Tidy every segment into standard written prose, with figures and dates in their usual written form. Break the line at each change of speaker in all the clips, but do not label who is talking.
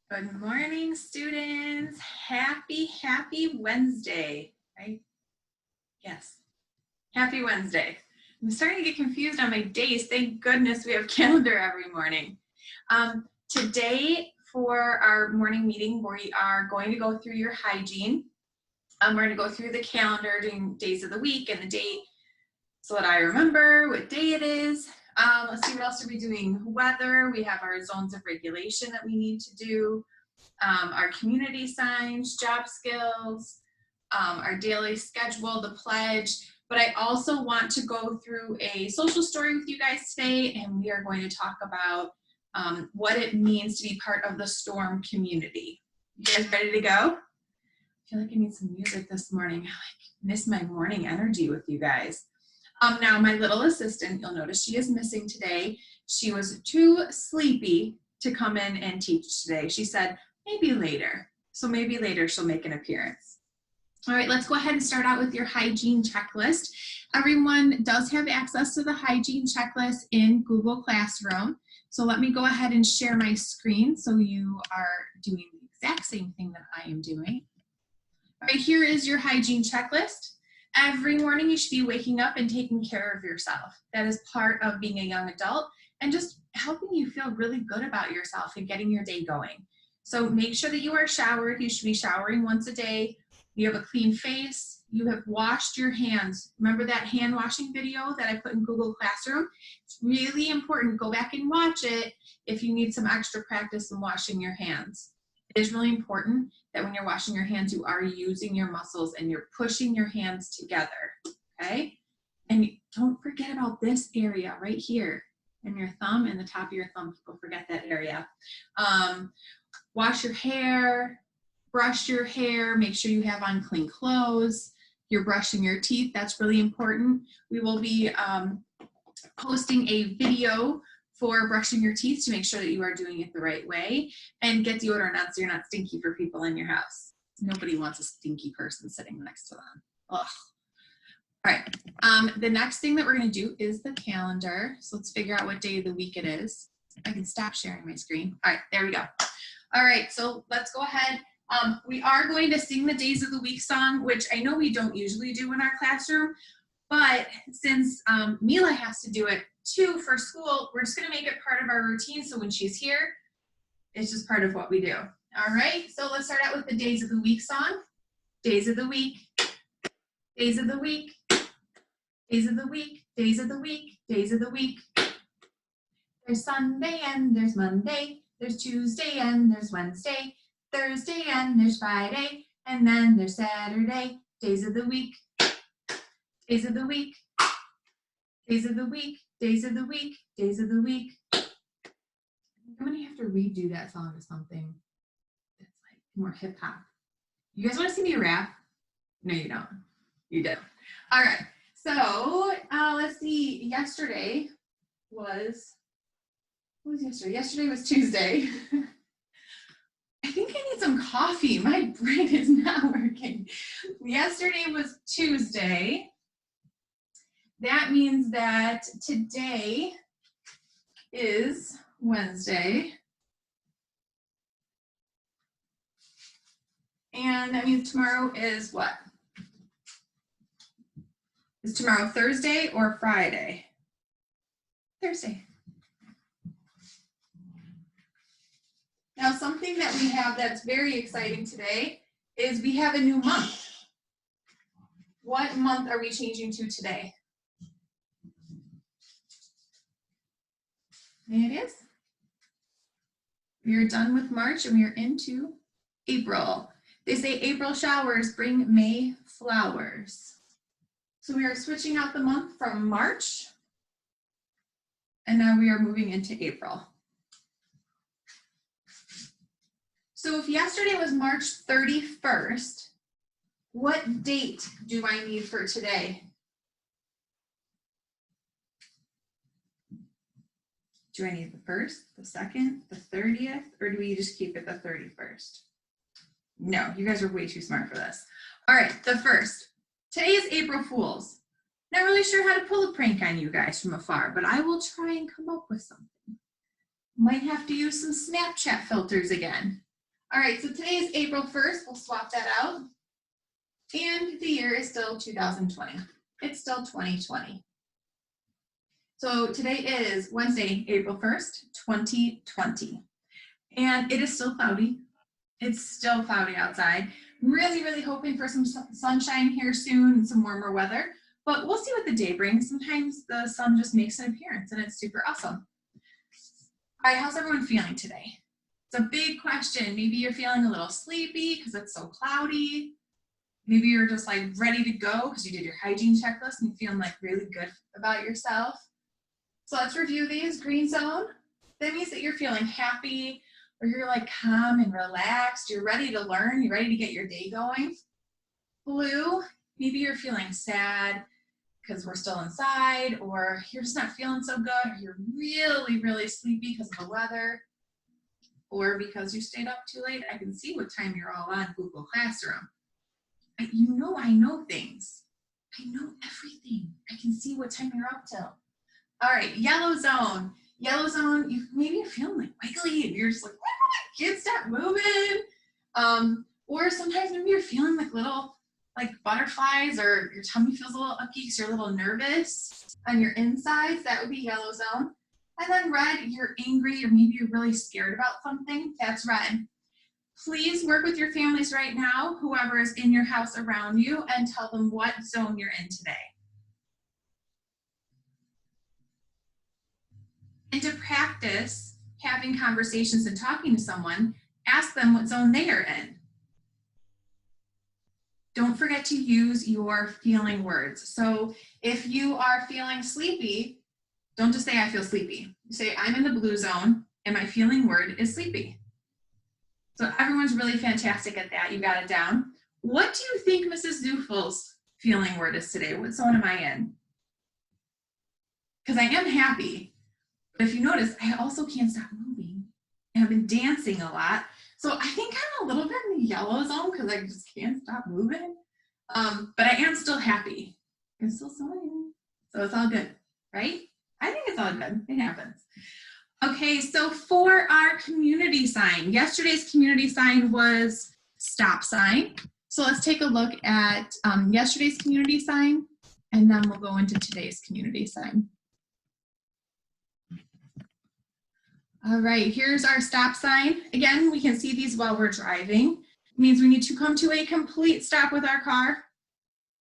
Good morning, students. Happy Wednesday, right? Yes, happy Wednesday. I'm starting to get confused on my days. Thank goodness we have calendar every morning. Today for our morning meeting, we are going to go through your hygiene. We're going to go through the calendar, doing days of the week and the date so that I remember what day it is. Let's see what else are we doing. Weather, we have our zones of regulation that we need to do. Our community signs, job skills, our daily schedule, the pledge. But I also want to go through a social story with you guys today, and we are going to talk about what it means to be part of the STORM community. You guys ready to go? I feel like I need some music this morning. I miss my morning energy with you guys. Now my little assistant, you'll notice she is missing today. She was too sleepy to come in and teach today. She said, maybe later. So maybe later she'll make an appearance. All right, let's go ahead and start out with your hygiene checklist. Everyone does have access to the hygiene checklist in Google Classroom. So let me go ahead and share my screen so you are doing the exact same thing that I am doing. All right, here is your hygiene checklist. Every morning you should be waking up and taking care of yourself. That is part of being a young adult and just helping you feel really good about yourself and getting your day going. So make sure that you are showered. You should be showering once a day. You have a clean face. You have washed your hands. Remember that hand washing video that I put in Google Classroom? It's really important. Go back and watch it if you need some extra practice in washing your hands. It is really important that when you're washing your hands, you are using your muscles and you're pushing your hands together, okay? And don't forget about this area right here, and your thumb and the top of your thumb. People forget that area. Wash your hair, brush your hair, make sure you have on clean clothes. You're brushing your teeth, that's really important. We will be posting a video for brushing your teeth to make sure that you are doing it the right way, and get deodorant on so you're not stinky for people in your house. Nobody wants a stinky person sitting next to them. Ugh. All right, the next thing that we're gonna do is the calendar. So let's figure out what day of the week it is. I can stop sharing my screen. All right, there we go. All right, so let's go ahead. We are going to sing the Days of the Week song, which I know we don't usually do in our classroom, but since Mila has to do it too for school, we're just gonna make it part of our routine, so when she's here, it's just part of what we do. All right, so let's start out with the Days of the Week song. Days of the week, days of the week, days of the week, days of the week, days of the week. There's Sunday and there's Monday, there's Tuesday and there's Wednesday, Thursday and there's Friday, and then there's Saturday. Days of the week, days of the week, days of the week, days of the week, days of the week. I'm gonna have to redo that song to something that's like more hip hop. You guys wanna see me rap? No, you don't. You do. All right, so let's see, yesterday was, what was yesterday? Yesterday was Tuesday. I think I need some coffee. My brain is not working. Yesterday was Tuesday. That means that today is Wednesday. And that means tomorrow is what? Is tomorrow Thursday or Friday? Thursday. Now, something that we have that's very exciting today is we have a new month. What month are we changing to today? It is. We are done with March and we are into April. They say April showers bring May flowers. So we are switching out the month from March, and now we are moving into April. So if yesterday was March 31st, what date do I need for today? Do I need the 1st, the 2nd, the 30th, or do we just keep it the 31st? No, you guys are way too smart for this. All right, the 1st. Today is April Fool's. Not really sure how to pull a prank on you guys from afar, but I will try and come up with something. Might have to use some Snapchat filters again. All right, so today is April 1st. We'll swap that out. And the year is still 2020. It's still 2020. So today is Wednesday, April 1st, 2020. And it is still cloudy. It's still cloudy outside. Really, really hoping for some sunshine here soon and some warmer weather. But we'll see what the day brings. Sometimes the sun just makes an appearance and it's super awesome. All right, how's everyone feeling today? It's a big question. Maybe you're feeling a little sleepy because it's so cloudy. Maybe you're just like ready to go because you did your hygiene checklist and feeling like really good about yourself. So let's review these. Green zone, that means that you're feeling happy or you're like calm and relaxed. You're ready to learn. You're ready to get your day going. Blue, maybe you're feeling sad because we're still inside, or you're just not feeling so good, or you're really, really sleepy because of the weather, or because you stayed up too late. I can see what time you're all on Google Classroom. You know I know things. I know everything. I can see what time you're up till. All right, yellow zone. Yellow zone, maybe you're feeling like wiggly and you're just like, I can't stop moving. Or sometimes maybe you're feeling like little like butterflies, or your tummy feels a little ucky because you're a little nervous on your insides. That would be yellow zone. And then red, you're angry or maybe you're really scared about something. That's red. Please work with your families right now, whoever is in your house around you, and tell them what zone you're in today. And to practice having conversations and talking to someone, ask them what zone they are in. Don't forget to use your feeling words. So if you are feeling sleepy, don't just say I feel sleepy. You say I'm in the blue zone and my feeling word is sleepy. So everyone's really fantastic at that. You got it down. What do you think Mrs. Zoufal's feeling word is today? What zone am I in? Because I am happy. But if you notice, I also can't stop moving. And I've been dancing a lot. So I think I'm a little bit in the yellow zone because I just can't stop moving. But I am still happy. I'm still smiling. So it's all good, right? I think it's all good. It happens. Okay, so for our community sign, yesterday's community sign was stop sign. So let's take a look at yesterday's community sign, and then we'll go into today's community sign. All right, here's our stop sign. Again, we can see these while we're driving. It means we need to come to a complete stop with our car,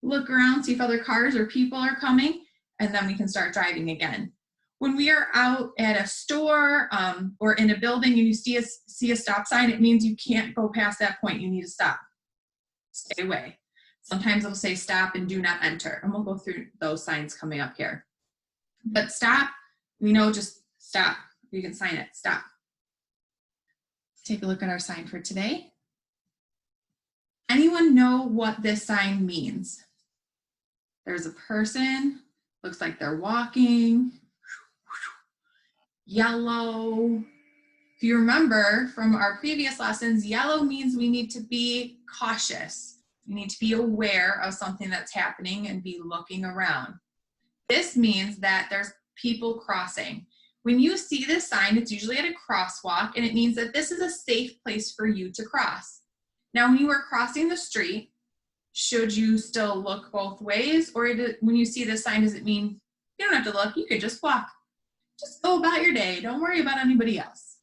look around, see if other cars or people are coming, and then we can start driving again. When we are out at a store or in a building and you see a stop sign, it means you can't go past that point. You need to stop. Stay away. Sometimes it'll say stop and do not enter, and we'll go through those signs coming up here. But stop, we know just stop. You can sign it, stop. Take a look at our sign for today. Anyone know what this sign means? There's a person, looks like they're walking. Yellow. If you remember from our previous lessons, yellow means we need to be cautious. We need to be aware of something that's happening and be looking around. This means that there's people crossing. When you see this sign, it's usually at a crosswalk, and it means that this is a safe place for you to cross. Now, when you are crossing the street, should you still look both ways? Or when you see this sign, does it mean you don't have to look, you could just walk? Just go about your day. Don't worry about anybody else.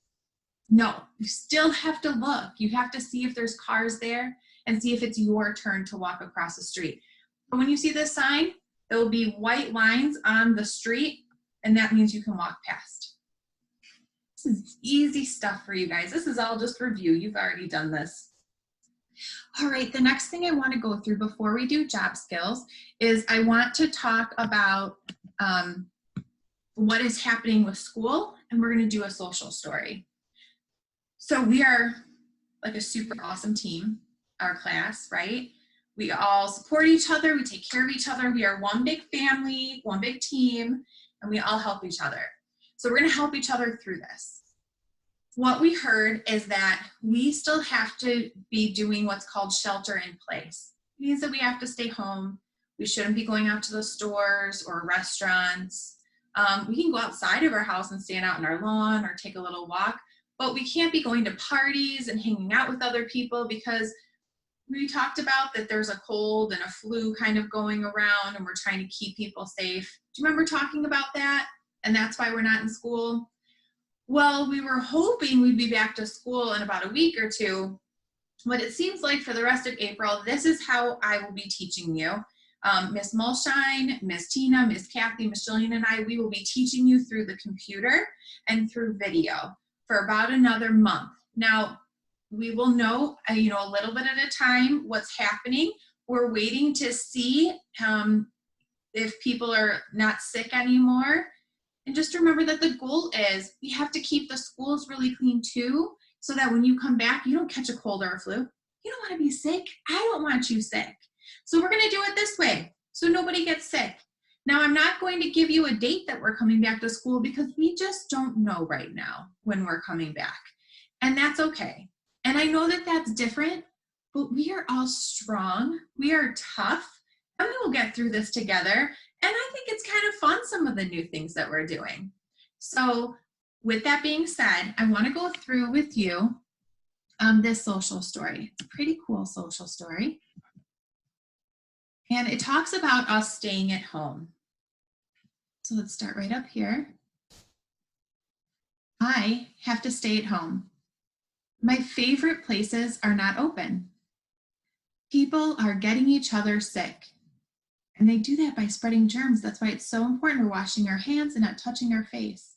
No, you still have to look. You have to see if there's cars there and see if it's your turn to walk across the street. But when you see this sign, there will be white lines on the street, and that means you can walk past. This is easy stuff for you guys. This is all just review. You've already done this. All right, the next thing I want to go through before we do job skills is I want to talk about what is happening with school, and we're going to do a social story. So we are like a super awesome team, our class, right? We all support each other, we take care of each other, we are one big family, one big team, and we all help each other. So we're going to help each other through this. What we heard is that we still have to be doing what's called shelter in place. It means that we have to stay home. We shouldn't be going out to the stores or restaurants. We can go outside of our house and stand out on our lawn or take a little walk, but we can't be going to parties and hanging out with other people because we talked about that there's a cold and a flu kind of going around and we're trying to keep people safe. Do you remember talking about that? And that's why we're not in school? Well, we were hoping we'd be back to school in about a week or two, but it seems like for the rest of April, this is how I will be teaching you. Miss Mulshine, Miss Tina, Miss Kathy, Miss Jillian, and I, we will be teaching you through the computer and through video for about another month. Now, we will know, a little bit at a time what's happening. We're waiting to see if people are not sick anymore. And just remember that the goal is we have to keep the schools really clean too, so that when you come back, you don't catch a cold or a flu. You don't want to be sick. I don't want you sick. So we're going to do it this way so nobody gets sick. Now, I'm not going to give you a date that we're coming back to school because we just don't know right now when we're coming back. And that's okay. And I know that that's different, but we are all strong. We are tough, and we will get through this together. And I think it's kind of fun, some of the new things that we're doing. So with that being said, I want to go through with you this social story. It's a pretty cool social story. And it talks about us staying at home. So let's start right up here. I have to stay at home. My favorite places are not open. People are getting each other sick. And they do that by spreading germs. That's why it's so important we're washing our hands and not touching our face.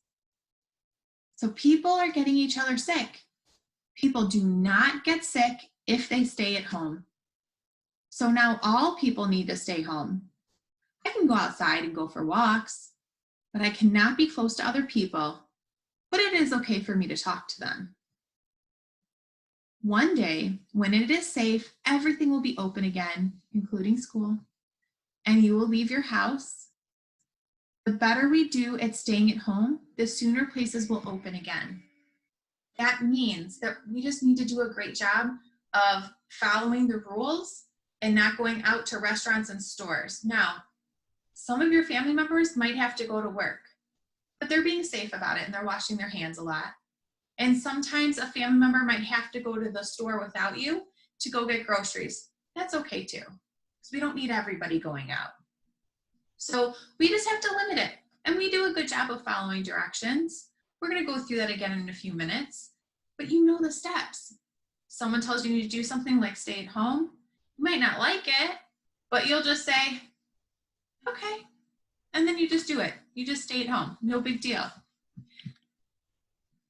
So people are getting each other sick. People do not get sick if they stay at home. So now all people need to stay home. I can go outside and go for walks, but I cannot be close to other people, but it is okay for me to talk to them. One day, when it is safe, everything will be open again, including school, and you will leave your house. The better we do at staying at home, the sooner places will open again. That means that we just need to do a great job of following the rules and not going out to restaurants and stores. Now, some of your family members might have to go to work, but they're being safe about it and they're washing their hands a lot. And sometimes a family member might have to go to the store without you to go get groceries. That's okay too, because we don't need everybody going out. So we just have to limit it, and we do a good job of following directions. We're going to go through that again in a few minutes, but you know the steps. Someone tells you to do something like stay at home. You might not like it, but you'll just say, okay. And then you just do it. You just stay at home. No big deal.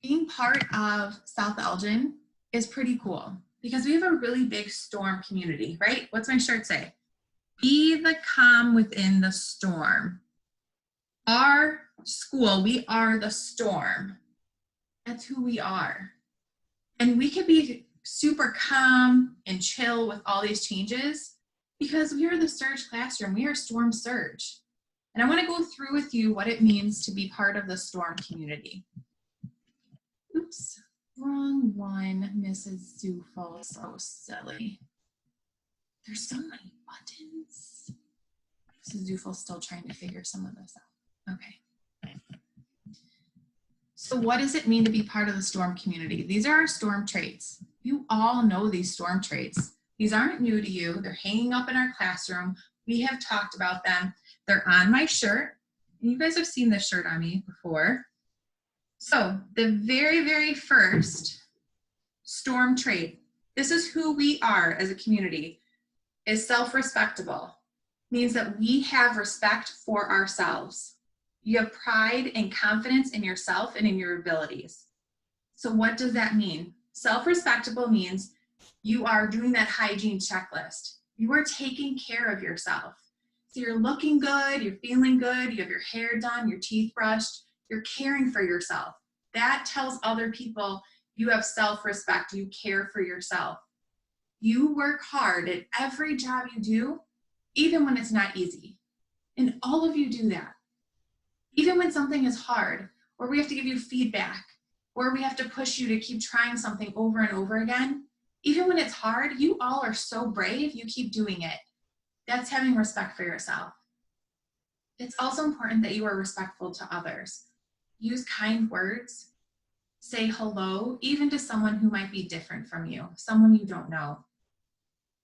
Being part of South Elgin is pretty cool because we have a really big storm community, right? What's my shirt say? Be the calm within the storm. Our school, we are the storm. That's who we are. And we could be super calm and chill with all these changes because we are the surge classroom. We are storm surge. And I want to go through with you what it means to be part of the storm community. Oops, wrong one, Mrs. Zoufal, so silly. There's so many buttons. Mrs. Zoufal's still trying to figure some of this out. Okay. So what does it mean to be part of the storm community? These are our storm traits. You all know these storm traits. These aren't new to you. They're hanging up in our classroom. We have talked about them. They're on my shirt. And you guys have seen this shirt on me before. So the very, very first storm trait, this is who we are as a community, is self-respectable. Means that we have respect for ourselves. You have pride and confidence in yourself and in your abilities. So what does that mean? Self-respectable means you are doing that hygiene checklist. You are taking care of yourself. So you're looking good, you're feeling good, you have your hair done, your teeth brushed, you're caring for yourself. That tells other people you have self-respect, you care for yourself. You work hard at every job you do, even when it's not easy. And all of you do that. Even when something is hard, or we have to give you feedback, or we have to push you to keep trying something over and over again, even when it's hard, you all are so brave, you keep doing it. That's having respect for yourself. It's also important that you are respectful to others. Use kind words. Say hello, even to someone who might be different from you, someone you don't know.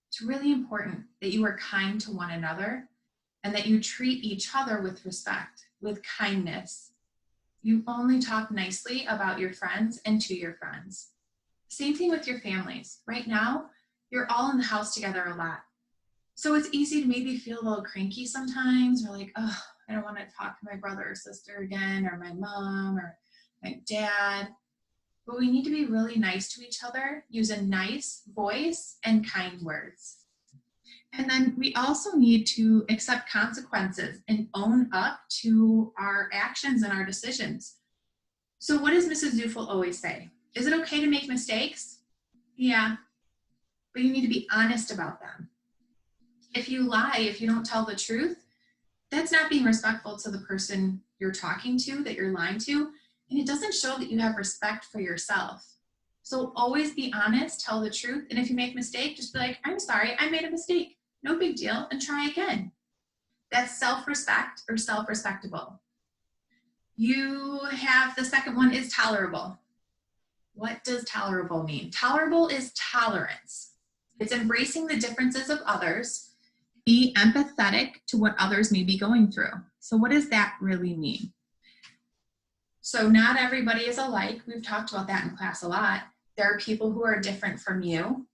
It's really important that you are kind to one another and that you treat each other with respect, with kindness. You only talk nicely about your friends and to your friends. Same thing with your families. Right now, you're all in the house together a lot. So it's easy to maybe feel a little cranky sometimes, or like, oh, I don't want to talk to my brother or sister again, or my mom or my dad. But we need to be really nice to each other, use a nice voice and kind words. And then we also need to accept consequences and own up to our actions and our decisions. So what does Mrs. Zoufal always say? Is it okay to make mistakes? Yeah, but you need to be honest about them. If you lie, if you don't tell the truth, that's not being respectful to the person you're talking to, that you're lying to, and it doesn't show that you have respect for yourself. So always be honest, tell the truth, and if you make a mistake, just be like, I'm sorry, I made a mistake. No big deal, and try again. That's self-respect or self-respectable. You have the second one is tolerable. What does tolerable mean? Tolerable is tolerance. It's embracing the differences of others. Be empathetic to what others may be going through. So what does that really mean? So not everybody is alike. We've talked about that in class a lot. There are people who are different from you,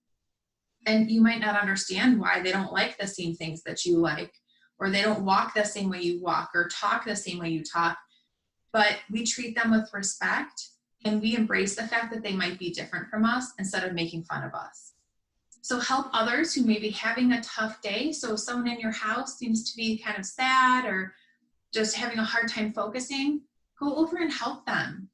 and you might not understand why they don't like the same things that you like, or they don't walk the same way you walk, or talk the same way you talk. But we treat them with respect, and we embrace the fact that they might be different from us instead of making fun of us. So help others who may be having a tough day. So if someone in your house seems to be kind of sad or just having a hard time focusing, go over and help them.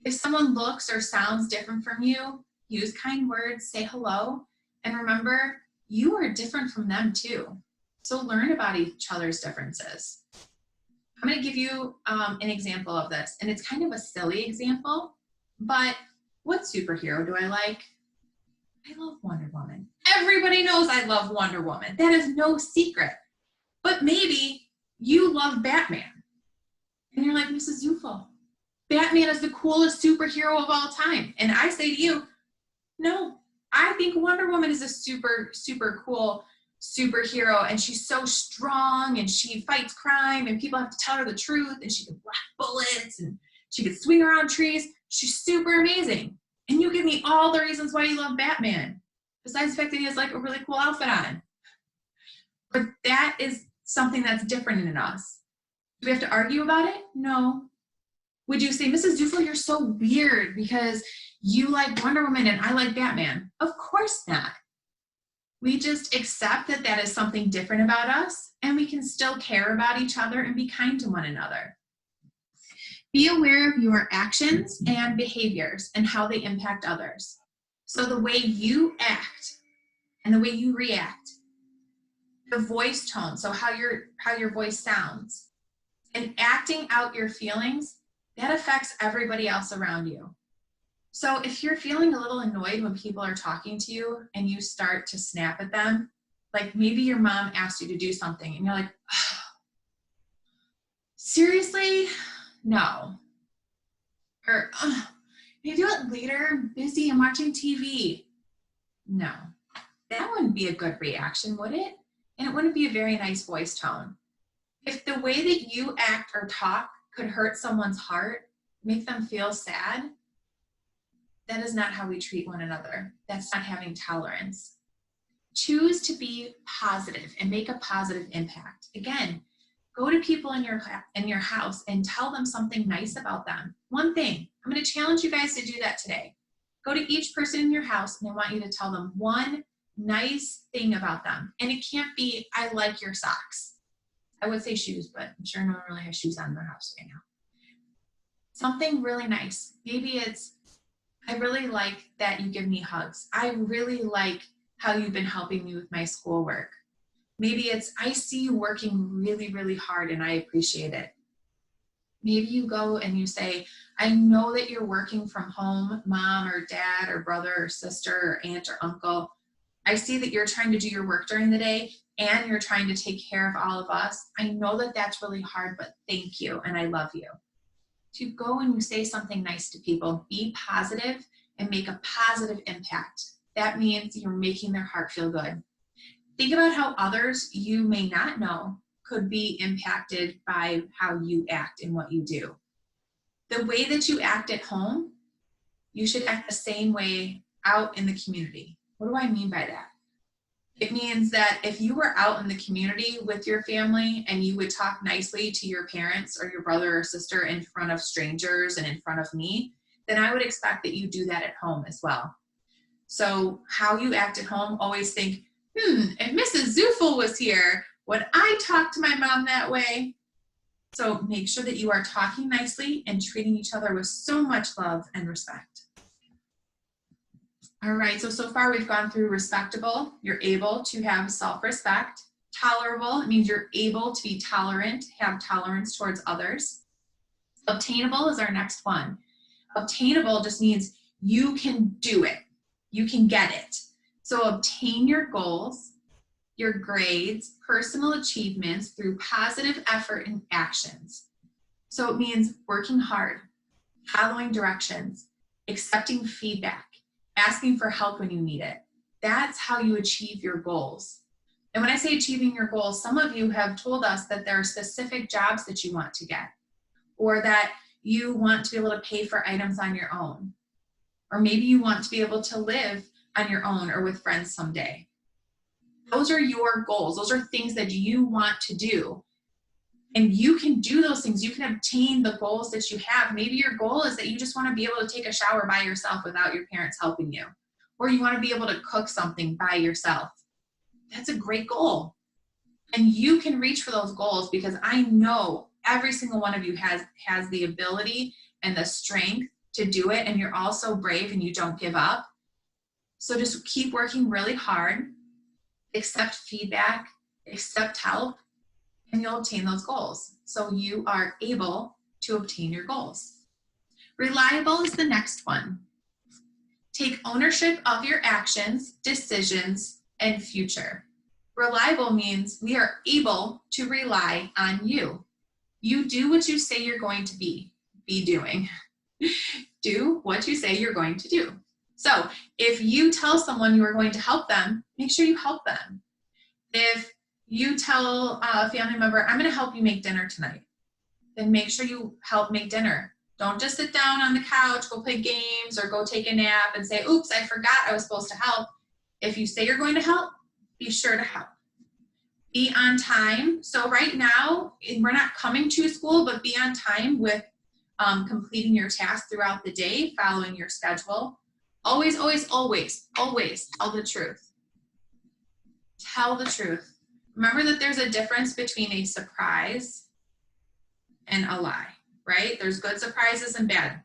If someone looks or sounds different from you, use kind words, say hello, and remember, you are different from them too. So learn about each other's differences. I'm going to give you an example of this, and it's kind of a silly example, but what superhero do I like? I love Wonder Woman. Everybody knows I love Wonder Woman. That is no secret. But maybe you love Batman. And you're like, Mrs. Zoufal, Batman is the coolest superhero of all time. And I say to you, no, I think Wonder Woman is a super, super cool superhero, and she's so strong, and she fights crime, and people have to tell her the truth, and she can block bullets, and she can swing around trees. She's super amazing. And you give me all the reasons why you love Batman, besides the fact that he has like a really cool outfit on. But that is something that's different in us. Do we have to argue about it? No. Would you say, Mrs. Zoufal, you're so weird because you like Wonder Woman and I like Batman? Of course not. We just accept that that is something different about us, and we can still care about each other and be kind to one another. Be aware of your actions and behaviors and how they impact others. So the way you act and the way you react, the voice tone, so how your voice sounds, and acting out your feelings, that affects everybody else around you. So if you're feeling a little annoyed when people are talking to you and you start to snap at them, like maybe your mom asked you to do something and you're like, oh, seriously? No. Or, oh, can you do it later? I'm busy, I'm watching TV. No. That wouldn't be a good reaction, would it? And it wouldn't be a very nice voice tone. If the way that you act or talk could hurt someone's heart, make them feel sad, that is not how we treat one another. That's not having tolerance. Choose to be positive and make a positive impact. Again, go to people in your house and tell them something nice about them. One thing. I'm going to challenge you guys to do that today. Go to each person in your house and I want you to tell them one nice thing about them. And it can't be, I like your socks. I would say shoes, but I'm sure no one really has shoes on in their house right now. Something really nice. Maybe it's, I really like that you give me hugs. I really like how you've been helping me with my schoolwork. Maybe it's, I see you working really, really hard and I appreciate it. Maybe you go and you say, I know that you're working from home, mom or dad or brother or sister or aunt or uncle. I see that you're trying to do your work during the day and you're trying to take care of all of us. I know that that's really hard, but thank you and I love you. If you go and you say something nice to people, be positive and make a positive impact. That means you're making their heart feel good. Think about how others you may not know could be impacted by how you act and what you do. The way that you act at home, you should act the same way out in the community. What do I mean by that? It means that if you were out in the community with your family and you would talk nicely to your parents or your brother or sister in front of strangers and in front of me, then I would expect that you do that at home as well. So how you act at home, always think, if Mrs. Zoufal was here, would I talk to my mom that way? So make sure that you are talking nicely and treating each other with so much love and respect. All right, so far we've gone through respectable. You're able to have self-respect. Tolerable, it means you're able to be tolerant, have tolerance towards others. Obtainable is our next one. Obtainable just means you can do it. You can get it. So obtain your goals, your grades, personal achievements through positive effort and actions. So it means working hard, following directions, accepting feedback, asking for help when you need it. That's how you achieve your goals. And when I say achieving your goals, some of you have told us that there are specific jobs that you want to get, or that you want to be able to pay for items on your own, or maybe you want to be able to live on your own or with friends someday. Those are your goals. Those are things that you want to do. And you can do those things. You can obtain the goals that you have. Maybe your goal is that you just want to be able to take a shower by yourself without your parents helping you. Or you want to be able to cook something by yourself. That's a great goal. And you can reach for those goals because I know every single one of you has the ability and the strength to do it. And you're also brave and you don't give up. So just keep working really hard, accept feedback, accept help, and you'll obtain those goals. So you are able to obtain your goals. Reliable is the next one. Take ownership of your actions, decisions, and future. Reliable means we are able to rely on you. You do what you say you're going to be doing. Do what you say you're going to do. So if you tell someone you are going to help them, make sure you help them. If you tell a family member, I'm going to help you make dinner tonight, then make sure you help make dinner. Don't just sit down on the couch, go play games, or go take a nap and say, oops, I forgot I was supposed to help. If you say you're going to help, be sure to help. Be on time. So right now, we're not coming to school, but be on time with completing your tasks throughout the day, following your schedule. Always, always, always, always tell the truth. Tell the truth. Remember that there's a difference between a surprise and a lie, right? There's good surprises and bad.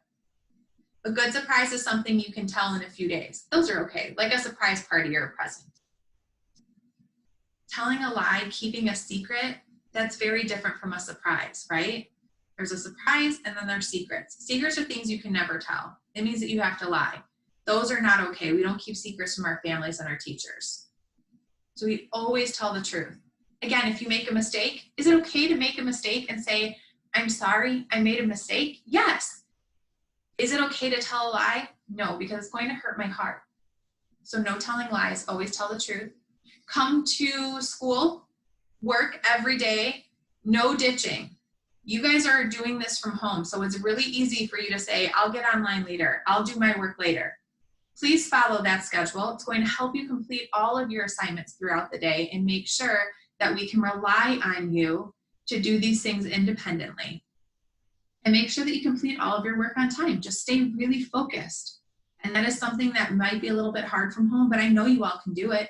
A good surprise is something you can tell in a few days. Those are okay, like a surprise party or a present. Telling a lie, keeping a secret, that's very different from a surprise, right? There's a surprise and then there's secrets. Secrets are things you can never tell. It means that you have to lie. Those are not okay. We don't keep secrets from our families and our teachers. So we always tell the truth. Again, if you make a mistake, is it okay to make a mistake and say, I'm sorry, I made a mistake? Yes. Is it okay to tell a lie? No, because it's going to hurt my heart. So no telling lies, always tell the truth. Come to school, work every day, no ditching. You guys are doing this from home, so it's really easy for you to say, I'll get online later, I'll do my work later. Please follow that schedule. It's going to help you complete all of your assignments throughout the day and make sure that we can rely on you to do these things independently. And make sure that you complete all of your work on time. Just stay really focused. And that is something that might be a little bit hard from home, but I know you all can do it.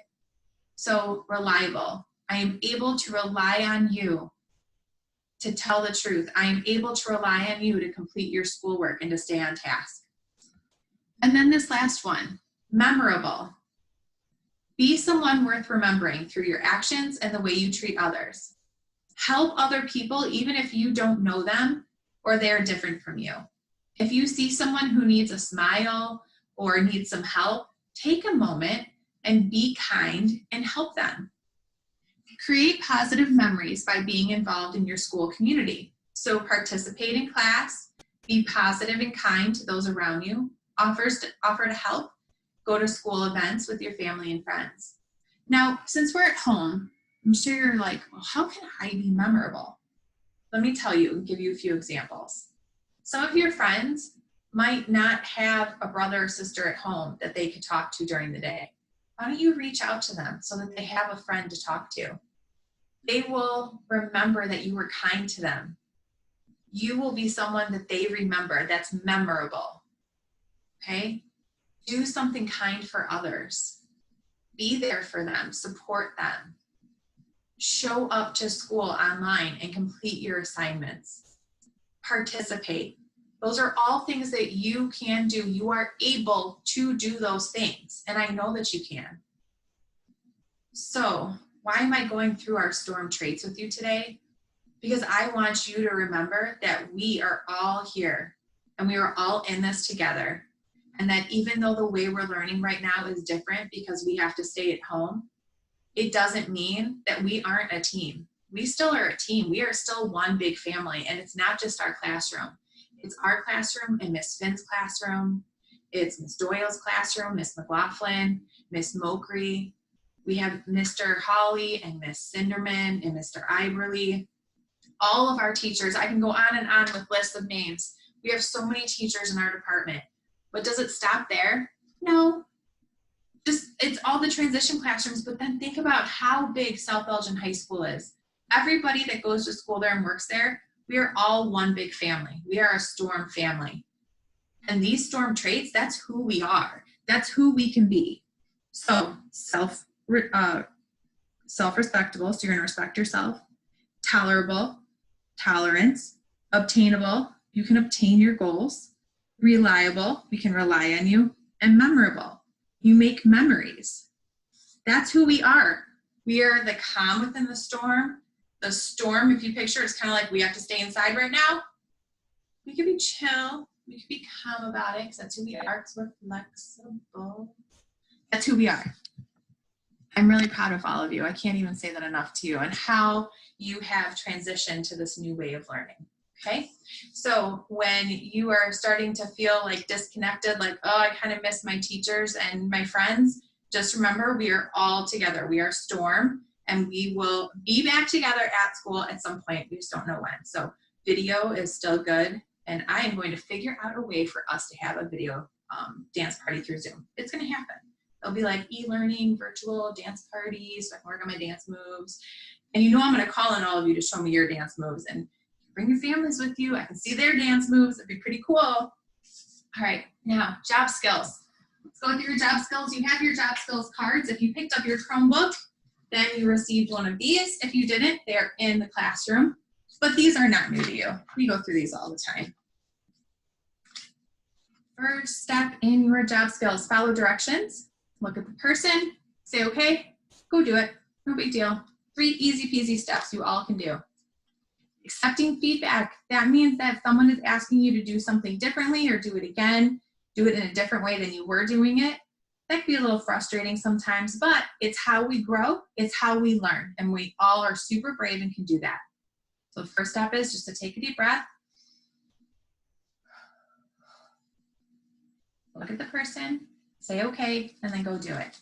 So reliable. I am able to rely on you to tell the truth. I am able to rely on you to complete your schoolwork and to stay on task. And then this last one, memorable. Be someone worth remembering through your actions and the way you treat others. Help other people even if you don't know them or they're different from you. If you see someone who needs a smile or needs some help, take a moment and be kind and help them. Create positive memories by being involved in your school community. So participate in class, Be positive and kind to those around you. Offer to help. Go to school events with your family and friends. Now, since we're at home, I'm sure you're like, well, how can I be memorable? Let me tell you and give you a few examples. Some of your friends might not have a brother or sister at home that they could talk to during the day. Why don't you reach out to them so that they have a friend to talk to? They will remember that you were kind to them. You will be someone that they remember that's memorable. Okay? Do something kind for others. Be there for them. Support them. Show up to school online and complete your assignments. Participate. Those are all things that you can do. You are able to do those things, and I know that you can. So, why am I going through our storm traits with you today? Because I want you to remember that we are all here, and we are all in this together, and that even though the way we're learning right now is different because we have to stay at home, it doesn't mean that we aren't a team. We still are a team. We are still one big family, and it's not just our classroom. It's our classroom and Miss Finn's classroom. It's Miss Doyle's classroom, Miss McLaughlin, Miss Mokri. We have Mr. Hawley and Miss Cinderman and Mr. Iberly. All of our teachers, I can go on and on with lists of names. We have so many teachers in our department. But does it stop there? No. It's all the transition classrooms, but then think about how big South Elgin High School is. Everybody that goes to school there and works there, we are all one big family. We are a storm family. And these storm traits, that's who we are. That's who we can be. So self-respectable, so you're gonna respect yourself. Tolerable, tolerance. Obtainable, you can obtain your goals. Reliable, we can rely on you. And memorable, you make memories. That's who we are. We are the calm within the storm. The storm, if you picture, it's kind of like we have to stay inside right now. We could be chill. We could be calm about it because that's who we are, because we're flexible. That's who we are. I'm really proud of all of you. I can't even say that enough to you and how you have transitioned to this new way of learning. Okay? So when you are starting to feel like disconnected, like, oh, I kind of miss my teachers and my friends, just remember we are all together. We are Storm. And we will be back together at school at some point. We just don't know when. So video is still good. And I am going to figure out a way for us to have a video dance party through Zoom. It's going to happen. There'll be like e-learning, virtual dance parties, so I can work on my dance moves. And you know I'm going to call on all of you to show me your dance moves. And bring your families with you. I can see their dance moves. It'd be pretty cool. All right, now job skills. Let's go through your job skills. You have your job skills cards. If you picked up your Chromebook, then you received one of these. If you didn't, they're in the classroom. But these are not new to you. We go through these all the time. First step in your job skills, follow directions. Look at the person, say, okay, go do it. No big deal. 3 easy peasy steps you all can do. Accepting feedback. That means that someone is asking you to do something differently or do it again, do it in a different way than you were doing it. That can be a little frustrating sometimes, but it's how we grow, it's how we learn, and we all are super brave and can do that. So the first step is just to take a deep breath. Look at the person, say okay, and then go do it.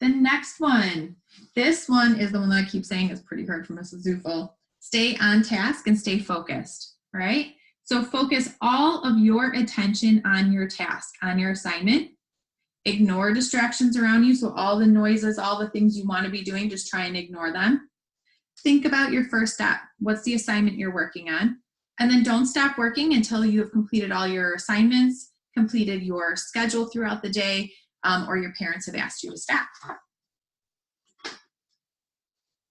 The next one, this one is the one that I keep saying is pretty hard for Mrs. Zoufal. Stay on task and stay focused, right? So focus all of your attention on your task, on your assignment. Ignore distractions around you. So all the noises, all the things you want to be doing, just try and ignore them. Think about your first step. What's the assignment you're working on? And then don't stop working until you have completed all your assignments, completed your schedule throughout the day, or your parents have asked you to stop.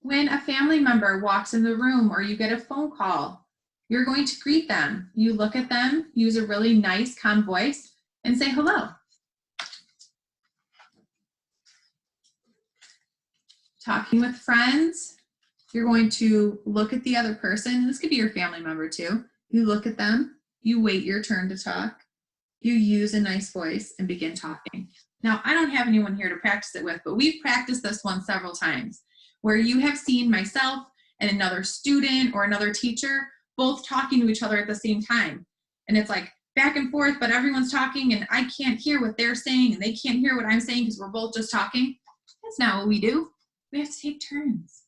When a family member walks in the room or you get a phone call, you're going to greet them. You look at them, use a really nice, calm voice, and say hello. Talking with friends, you're going to look at the other person. This could be your family member too. You look at them, you wait your turn to talk, you use a nice voice and begin talking. Now, I don't have anyone here to practice it with, but we've practiced this one several times where you have seen myself and another student or another teacher both talking to each other at the same time. And it's like back and forth, but everyone's talking and I can't hear what they're saying and they can't hear what I'm saying because we're both just talking. That's not what we do. We have to take turns.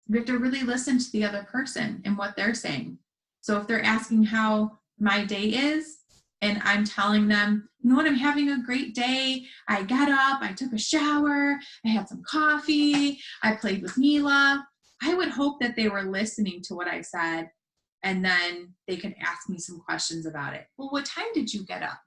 We have to really listen to the other person and what they're saying. So if they're asking how my day is, and I'm telling them, you know what, I'm having a great day. I got up, I took a shower, I had some coffee, I played with Mila. I would hope that they were listening to what I said, and then they could ask me some questions about it. Well, what time did you get up?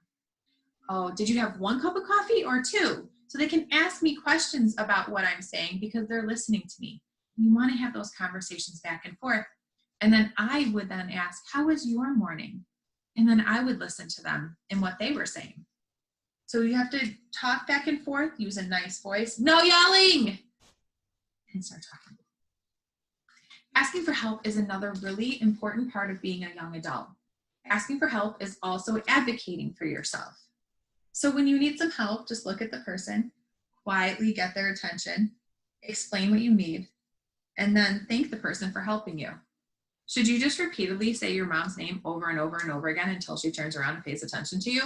Oh, did you have 1 cup of coffee or 2? So they can ask me questions about what I'm saying because they're listening to me. You want to have those conversations back and forth. And then I would then ask, how was your morning? And then I would listen to them and what they were saying. So you have to talk back and forth, use a nice voice, no yelling, and start talking. Asking for help is another really important part of being a young adult. Asking for help is also advocating for yourself. So when you need some help, just look at the person, quietly get their attention, explain what you need, and then thank the person for helping you. Should you just repeatedly say your mom's name over and over and over again until she turns around and pays attention to you?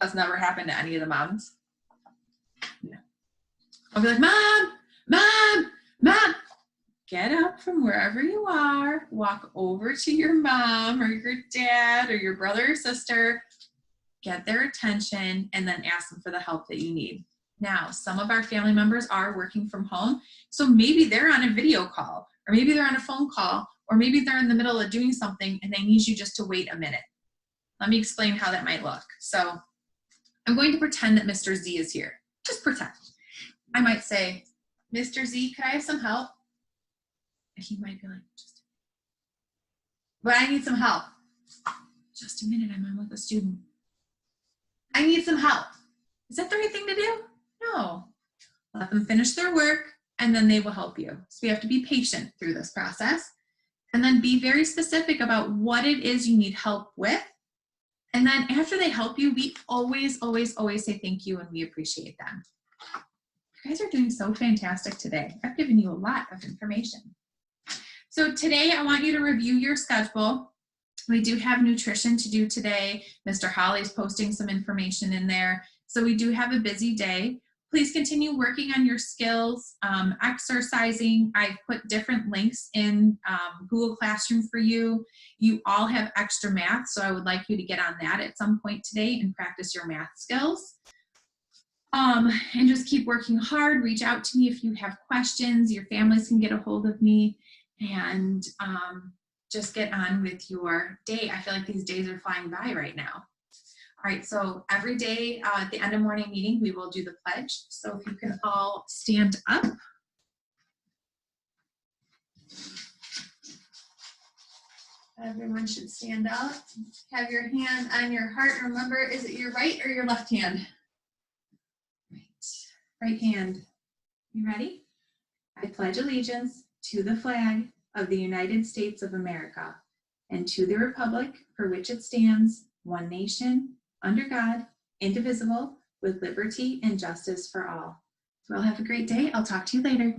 That's never happened to any of the moms. No. I'll be like, Mom, Mom, Mom. Get up from wherever you are, walk over to your mom or your dad or your brother or sister, get their attention, and then ask them for the help that you need. Now, some of our family members are working from home, so maybe they're on a video call, or maybe they're on a phone call, or maybe they're in the middle of doing something and they need you just to wait a minute. Let me explain how that might look. So I'm going to pretend that Mr. Z is here. Just pretend. I might say, Mr. Z, could I have some help? And he might be like, but I need some help. Just a minute, I'm on with a student. I need some help. Is that the right thing to do? No. Let them finish their work and then they will help you. So we have to be patient through this process and then be very specific about what it is you need help with. And then after they help you, we always, always, always say thank you and we appreciate them. You guys are doing so fantastic today. I've given you a lot of information. So today I want you to review your schedule. We do have nutrition to do today. Mr. Holly's posting some information in there. So we do have a busy day. Please continue working on your skills, exercising. I put different links in Google Classroom for you. You all have extra math, so I would like you to get on that at some point today and practice your math skills. And just keep working hard. Reach out to me if you have questions. Your families can get a hold of me, and just get on with your day. I feel like these days are flying by right now. All right, so every day at the end of morning meeting, we will do the pledge. So if you can all stand up. Everyone should stand up. Have your hand on your heart. Remember, is it your right or your left hand? Right hand. You ready? I pledge allegiance to the flag of the United States of America and to the republic for which it stands, one nation, under God, indivisible, with liberty and justice for all. Well, have a great day. I'll talk to you later.